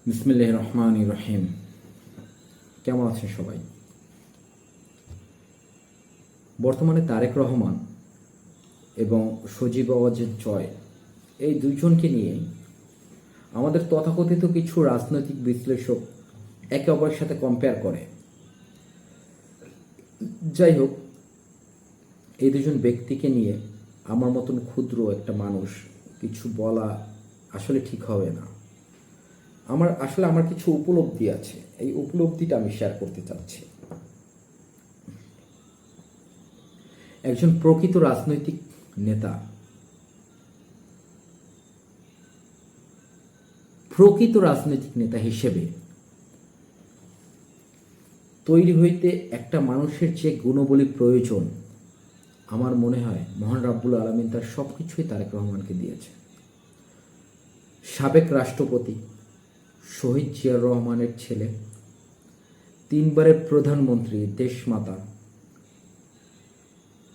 বিসমিল্লাহির রহমানির রহিম। কেমন আছেন সবাই? বর্তমানে তারেক রহমান এবং সজীব ওয়াজেদ জয় এই দুইজনকে নিয়ে আমাদের তথাকথিত কিছু রাজনৈতিক বিশ্লেষক একে অপরের সাথে কম্পেয়ার করে। যাই হোক, এই দুজন ব্যক্তিকে নিয়ে আমার মতন ক্ষুদ্র একটা মানুষ কিছু বলা আসলে ঠিক হবে না। আমার কিছু উপলব্ধি আছে, এই উপলব্ধিটা আমি শেয়ার করতে চাচ্ছি। একজন প্রকৃত রাজনৈতিক নেতা, হিসেবে তৈরি হইতে একটা মানুষের যে গুণবলী প্রয়োজন, আমার মনে হয় মহান রাব্বুল আলামিন তার সব কিছুই তারেক রহমানকে দিয়েছে। সাবেক রাষ্ট্রপতি শহীদ জিয়াউর রহমানের ছেলে, 3 বারের প্রধানমন্ত্রী, দেশমাতা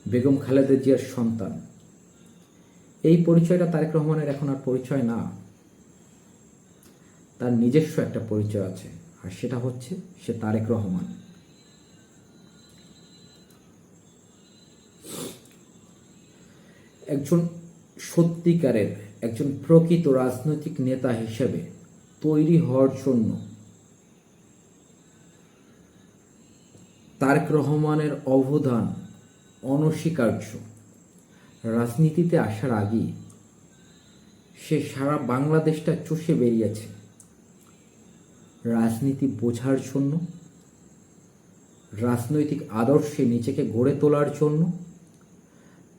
বেগম খালেদা জিয়ার সন্তান। এই পরিচয়টা তারেক রহমানের এখন আর পরিচয় না, তার নিজস্ব একটা পরিচয় আছে, আর সেটা হচ্ছে সে তারেক রহমান। একজন সত্যিকারের, একজন প্রকৃত রাজনৈতিক নেতা হিসেবে তৈরি হওয়ার জন্য তারেক রহমানের অবদান অনস্বীকার্য। রাজনীতিতে আসার আগেই সে সারা বাংলাদেশটা চষে বেরিয়েছে রাজনীতি বোঝার জন্য, রাজনৈতিক আদর্শে নিজেকে গড়ে তোলার জন্য,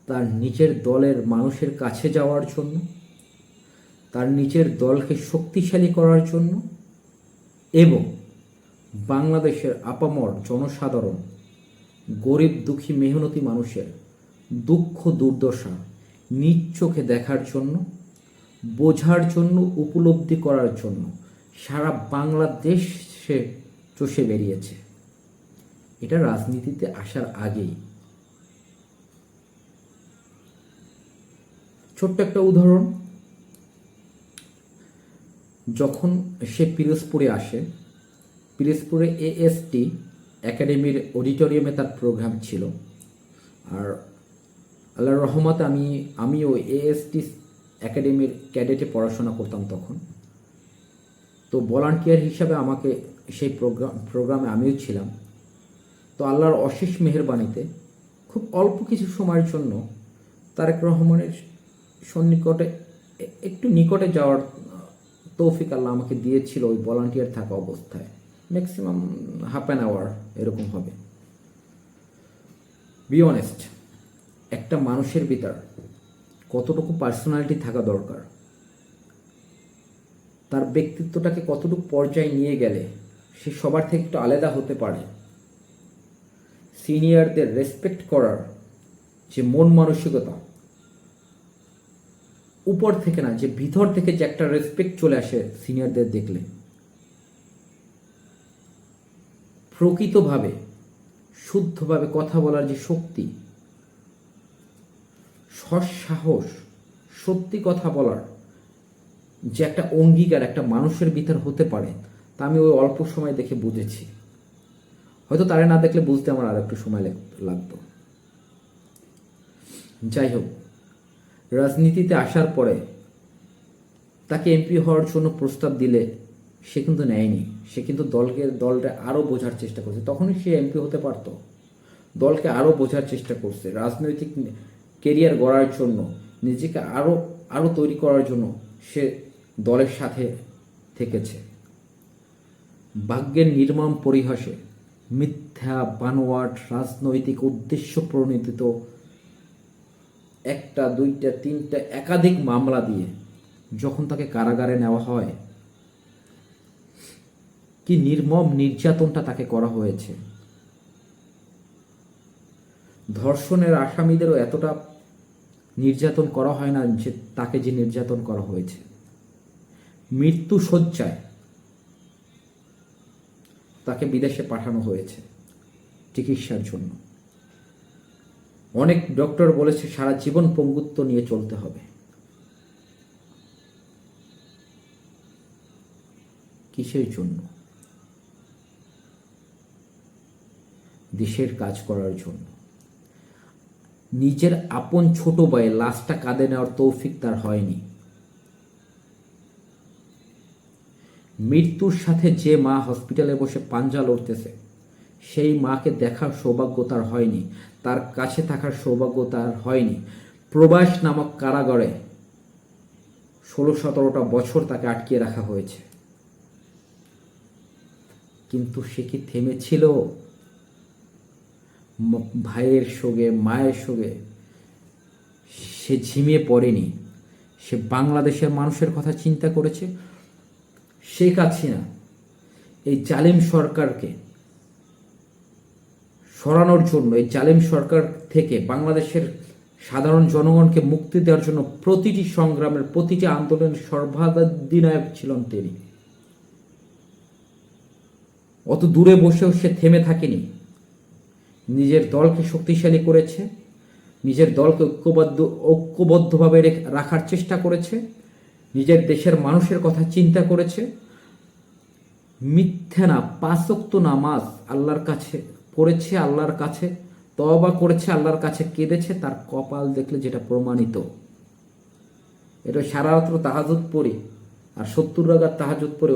তার নিজের দলের মানুষের কাছে যাওয়ার জন্য, তার নিজের দলকে শক্তিশালী করার জন্য এবং বাংলাদেশের আপামর জনসাধারণ, গরিব দুঃখী মেহনতি মানুষের দুঃখ দুর্দশা নিজ চোখে দেখার জন্য, বোঝার জন্য, উপলব্ধি করার জন্য সারা বাংলাদেশ সে চষে বেরিয়েছে। এটা রাজনীতিতে আসার আগেই। ছোট্ট একটা উদাহরণ, যখন সে পিরোজপুরে আসে, পিরোজপুরে এএসটি একাডেমির অডিটোরিয়ামে তার প্রোগ্রাম ছিল। আর আল্লাহর রহমতে আমিও এএসটি একাডেমির ক্যাডেটে পড়াশোনা করতাম তখন। তো ভলান্টিয়ার হিসাবে আমাকে সেই প্রোগ্রামে আমিও ছিলাম। তো আল্লাহর অশেষ মেহেরবানিতে খুব অল্প কিছু সময়ের জন্য তারেক রহমানের সন্নিকটে, একটু নিকটে যাওয়ার তৌফিক আল্লাহ আমাকে দিয়েছিল ওই ভলান্টিয়ার থাকা অবস্থায়। ম্যাক্সিমাম হাফ অ্যান আওয়ার এরকম হবে। বি অনেস্ট, একটা মানুষের ভিতর কতটুকু পার্সোনালিটি থাকা দরকার, তার ব্যক্তিত্বটাকে কতটুকু পর্যায়ে নিয়ে গেলে সে সবার থেকে একটু আলাদা হতে পারে, সিনিয়রদের রেসপেক্ট করার যে মন মানসিকতা, উপর থেকে না, যে ভিতর থেকে যে একটা রেসপেক্ট চলে আসে সিনিয়রদের দেখলে, প্রকৃতভাবে শুদ্ধভাবে কথা বলার যে শক্তি, সৎসাহস, সত্যি কথা বলার যে একটা অঙ্গীকার একটা মানুষের ভিতর হতে পারে, তা আমি ওই অল্প সময় দেখে বুঝেছি। হয়তো তারে না দেখলে বুঝতে আমার আর একটু সময় লাগতো। যাই হোক, রাজনীতিতে আসার পরে তাকে এমপি হওয়ার জন্য প্রস্তাব দিলে সে কিন্তু নেয়নি। সে কিন্তু দলটা আরও বোঝার চেষ্টা করছে। তখনই সে এমপি হতে পারত। দলকে আরও বোঝার চেষ্টা করছে, রাজনৈতিক কেরিয়ার গড়ার জন্য, নিজেকে আরও তৈরি করার জন্য সে দলের সাথে থেকেছে। ভাগ্যের নির্মম পরিহাসে মিথ্যা বানোয়াট রাজনৈতিক উদ্দেশ্য প্রণোদিত 1টা 2টা 3টা একাধিক মামলা দিয়ে যখন তাকে কারাগারে নেওয়া হয়, কি নির্মম নির্যাতনটা তাকে করা হয়েছে। ধর্ষণের আসামিদেরও এতটা নির্যাতন করা হয় না যে তাকে যে নির্যাতন করা হয়েছে। মৃত্যু শয্যায় তাকে বিদেশে পাঠানো হয়েছে চিকিৎসার জন্য। অনেক ডক্টর বলেছে সারা জীবন পঙ্গুত্ব নিয়ে চলতে হবে। কিসের জন্য? দেশের কাজ করার জন্য। নিজের আপন ছোট ভাইয়ের লাশটা কাঁধে নেওয়ার তৌফিক তার হয়নি। মৃত্যুর সাথে যে মা হসপিটালে বসে পাঞ্জা লড়তেছে, সেই মাকে দেখার সৌভাগ্য তার হয়নি, তার কাছে থাকার সৌভাগ্য তার হয়নি। প্রবাস নামক কারাগারে 16-17টা বছর তাকে আটকিয়ে রাখা হয়েছে, কিন্তু সে কি থেমেছিল? ভাইয়ের শোকে, মায়ের শোকে সে ঝিমিয়ে পড়েনি। সে বাংলাদেশের মানুষের কথা চিন্তা করেছে। শেখ হাসিনা এই জালিম সরকারকে সরানোর জন্য, এই জালিম সরকার থেকে বাংলাদেশের সাধারণ জনগণকে মুক্তি দেওয়ার জন্য প্রতিটি সংগ্রামের, প্রতিটি আন্দোলনের সর্বাধিনায়ক ছিলেন তিনি। অত দূরে বসেও সে থেমে থাকেনি। নিজের দলকে শক্তিশালী করেছে, নিজের দলকে ঐক্যবদ্ধভাবে রাখার চেষ্টা করেছে, নিজের দেশের মানুষের কথা চিন্তা করেছে। মিথ্যা না, 5 ওয়াক্ত নামাজ আল্লাহর কাছে পড়েছে, আল্লাহর কাছে তওবা করেছে, আল্লাহর কাছে কেঁদেছে। তার কপাল দেখলে যেটা প্রমাণিত। এটা সারা রাত্র তাহাজ্জুদ পড়ে আর 70 রাকাত তাহাজ্জুদ পড়ে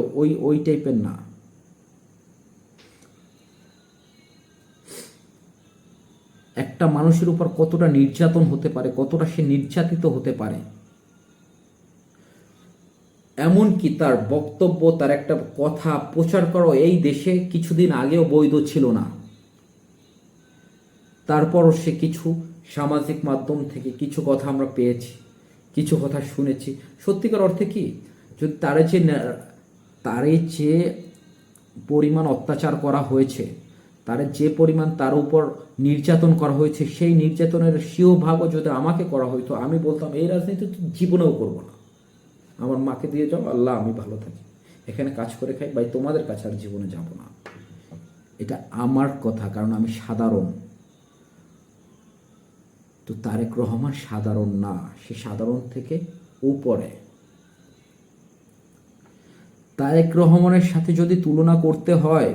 ওই টাইপের না। একটা মানুষের উপর কতটা নির্যাতন হতে পারে, কতটা সে নির্যাতিত হতে পারে, এমনকি তার বক্তব্য, তার একটা কথা প্রচার করা এই দেশে কিছুদিন আগেও বৈধ ছিল না। তারপরও সে কিছু সামাজিক মাধ্যম থেকে কিছু কথা আমরা পেয়েছি, কিছু কথা শুনেছি। সত্যিকার অর্থে কি, যদি তারে যে পরিমাণ অত্যাচার করা হয়েছে, তারে যে পরিমাণ তার উপর নির্যাতন করা হয়েছে, সেই নির্যাতনের স্বীয় ভাগও যদি আমাকে করা হইতো, আমি বলতাম এই রাজনীতি তো জীবনেও করবো না, আমার মাকে দিয়ে যাও, আল্লাহ আমি ভালো থাকি, এখানে কাজ করে খাই, ভাই তোমাদের কাছে আর জীবনে যাব না। এটা আমার কথা, কারণ আমি সাধারণ। তো তারেক রহমান সাধারণ না, সে সাধারণ থেকে উপরে। তারেক রহমানের সাথে যদি তুলনা করতে হয়,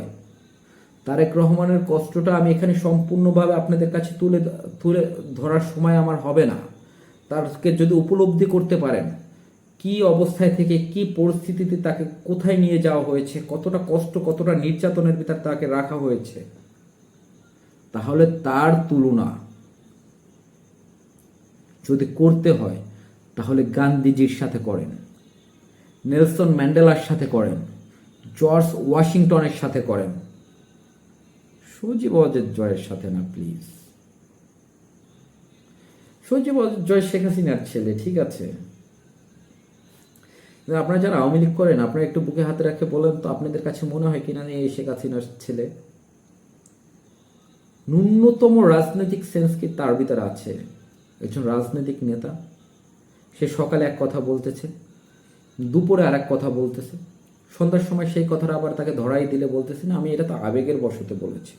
তারেক রহমানের কষ্টটা আমি এখানে সম্পূর্ণভাবে আপনাদের কাছে তুলে ধরার সময় আমার হবে না। তাকে যদি উপলব্ধি করতে পারেন, কি অবস্থায় থেকে কি পরিস্থিতিতে তাকে কোথায় নিয়ে যাওয়া হয়েছে, কতটা কষ্ট, কতটা নির্যাতনের ভিতর তাকে রাখা হয়েছে, তাহলে তার তুলনা যদি করতে হয়, তাহলে গান্ধীজির সাথে করেন, নেলসন ম্যান্ডেলার সাথে করেন, জর্জ ওয়াশিংটনের সাথে করেন, সজীব ওয়াজেদ জয়ের সাথে না প্লিজ। সজীব ওয়াজেদ জয় শেখ হাসিনার ছেলে, ঠিক আছে। আপনারা যারা আওয়ামী লীগ করেন, আপনারা একটু বুকে হাতে রাখে বলেন তো, আপনাদের কাছে মনে হয় কিনা এই শেখ হাসিনার ছেলে? ন্যূনতম রাজনৈতিক সেন্স কি তার ভিতরে আছে? একজন রাজনৈতিক নেতা, সে সকালে এক কথা বলতেছে, দুপুরে আর এক কথা বলতেছে, সন্ধ্যার সময় সেই কথাটা আবার তাকে ধরাই দিলে বলতেছে না আমি এটা তো আবেগের বশতে বলেছি।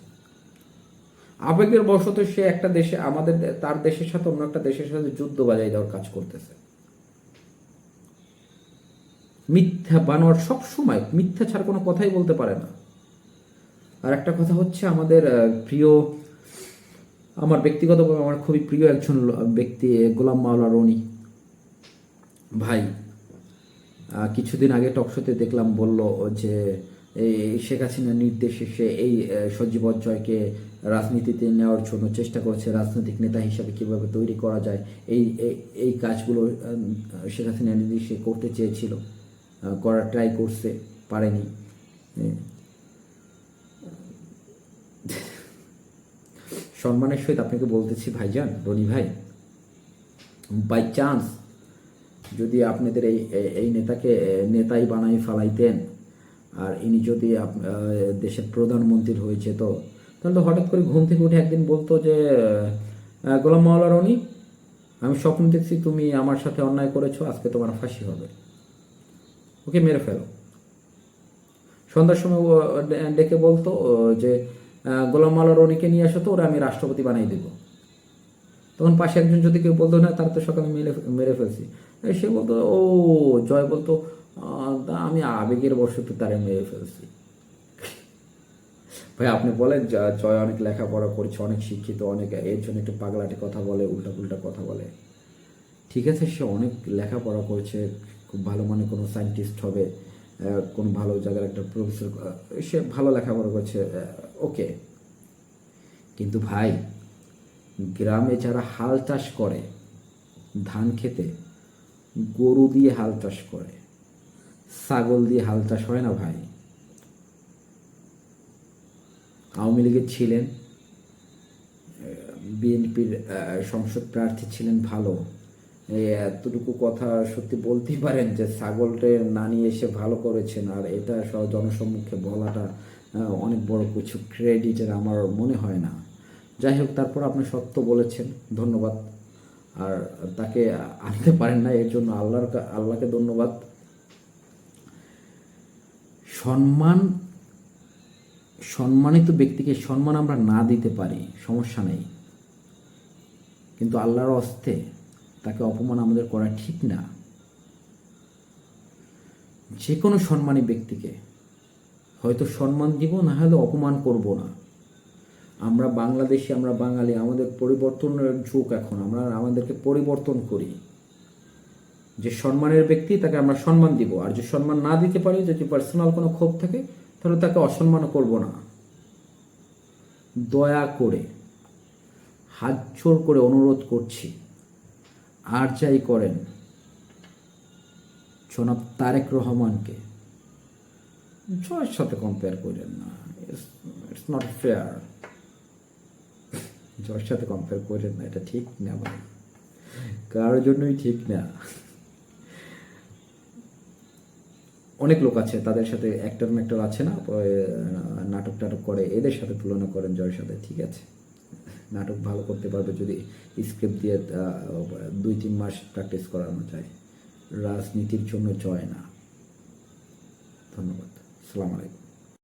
আবেগের বশতে সে একটা দেশে, তার দেশের সাথে অন্য একটা দেশের সাথে যুদ্ধ বাজাই দেওয়ার কাজ করতেছে। মিথ্যা বানোয়ার, সব সময় মিথ্যা ছাড়া কোনো কথাই বলতে পারে না। আর একটা কথা হচ্ছে, আমাদের প্রিয়, আমার ব্যক্তিগতভাবে আমার খুবই প্রিয় একজন ব্যক্তি গোলাম মাওলা রনি ভাই, কিছুদিন আগে টকশোতে দেখলাম, বলল যে এই শেখ হাসিনার নির্দেশে সে এই সজীব জয়কে রাজনীতিতে নেওয়ার জন্য চেষ্টা করেছে, রাজনৈতিক নেতা হিসাবে কিভাবে তৈরি করা যায়, এই কাজগুলো শেখ হাসিনা নির্দেশে করতে চেয়েছিল, করার ট্রাই করছে, পারেনি। সম্মানের সহিত আপনাকে বলতেছি ভাইজান, রনি ভাই, বাই চান্স যদি আপনাদের এই নেতাকে নেতাই বানাই ফেলাইতেন, আর ইনি যদি দেশের প্রধানমন্ত্রী হয়েছে, তো তাহলে তো হঠাৎ করে ঘুম থেকে উঠে একদিন বলতো যে গোলাম মাওলা রনি, আমি স্বপ্ন দেখছি তুমি আমার সাথে অন্যায় করেছো, আজকে তোমার ফাঁসি হবে, ওকে মেরে ফেলো। সন্ধ্যার সময় ডেকে বলতো যে গোলাম মাওলা রনিকে নিয়ে আসো, তো ওরা আমি রাষ্ট্রপতি বানাই দেব। তখন পাশে একজন যদি কেউ বলতো না, তার তো সকালে মেরে মেরে ফেলছি, সে বলতো, ও জয় বলতো, তা আমি আবেগের বশত তারে মেরে ফেলছি। ভাই আপনি বলেন, জয় অনেক লেখাপড়া করছে, অনেক শিক্ষিত, অনেক, এর জন্য একটু পাগলাটে কথা বলে, উল্টা পুল্টা কথা বলে। ঠিক আছে, সে অনেক লেখাপড়া করেছে, খুব ভালো মানে কোনো সায়েন্টিস্ট হবে, কোনো ভালো জায়গার একটা প্রফেসর, সে ভালো লেখাপড়া করছে, ওকে। কিন্তু ভাই, গ্রামে যারা হাল চাষ করে, ধান খেতে গরু দিয়ে হাল চাষ করে, ছাগল দিয়ে হাল চাষ হয় না ভাই। আওয়ামী লীগের ছিলেন, বিএনপির সংসদ প্রার্থী ছিলেন, ভালো, এতটুকু কথা সত্যি বলতেই পারেন যে ছাগলটে না নিয়ে এসে ভালো করেছেন, আর এটা সব জনসম্মুখে বলাটা অনেক বড় কিছু ক্রেডিটের আমার মনে হয় না। যাই হোক, তারপর আপনি সত্য বলেছেন, ধন্যবাদ। আর তাকে আনতে পারেন না, এর জন্য আল্লাহকে ধন্যবাদ। সম্মানিত ব্যক্তিকে সম্মান আমরা না দিতে পারি, সমস্যা নেই, কিন্তু আল্লাহর হস্তে তাকে অপমান আমাদের করা ঠিক না। যে কোনো সম্মানী ব্যক্তিকে হয়তো সম্মান দিব, না হলে অপমান করব না। আমরা বাংলাদেশি, আমরা বাঙালি, আমাদের পরিবর্তনের যুগ এখন, আমরা আমাদেরকে পরিবর্তন করি। যে সম্মানের ব্যক্তি তাকে আমরা সম্মান দিব, আর যে সম্মান না দিতে পারি, যদি পার্সোনাল কোনো ক্ষোভ থাকে, তাহলে তাকে অসম্মান করব না। দয়া করে হাত জোর করে অনুরোধ করছি, আর যাই করেন জনাব তারেক রহমানকে জয়ের সাথে কম্পেয়ার করেন না, ইটস নট ফেয়ার। জয়ের সাথে কম্পেয়ার করেন না, এটা ঠিক না ভাই, কারোর জন্যই ঠিক না। অনেক লোক আছে, তাদের সাথে অ্যাক্টর আছে না, নাটক টাটক করে, এদের সাথে তুলনা করেন জয়ের সাথে, ঠিক আছে। নাটক ভালো করতে পারবে যদি স্ক্রিপ্ট দিয়ে 2-3 মাস প্র্যাকটিস করানো যায়। রাজনীতির জন্য জয় না। ধন্যবাদ, আসসালামু আলাইকুম।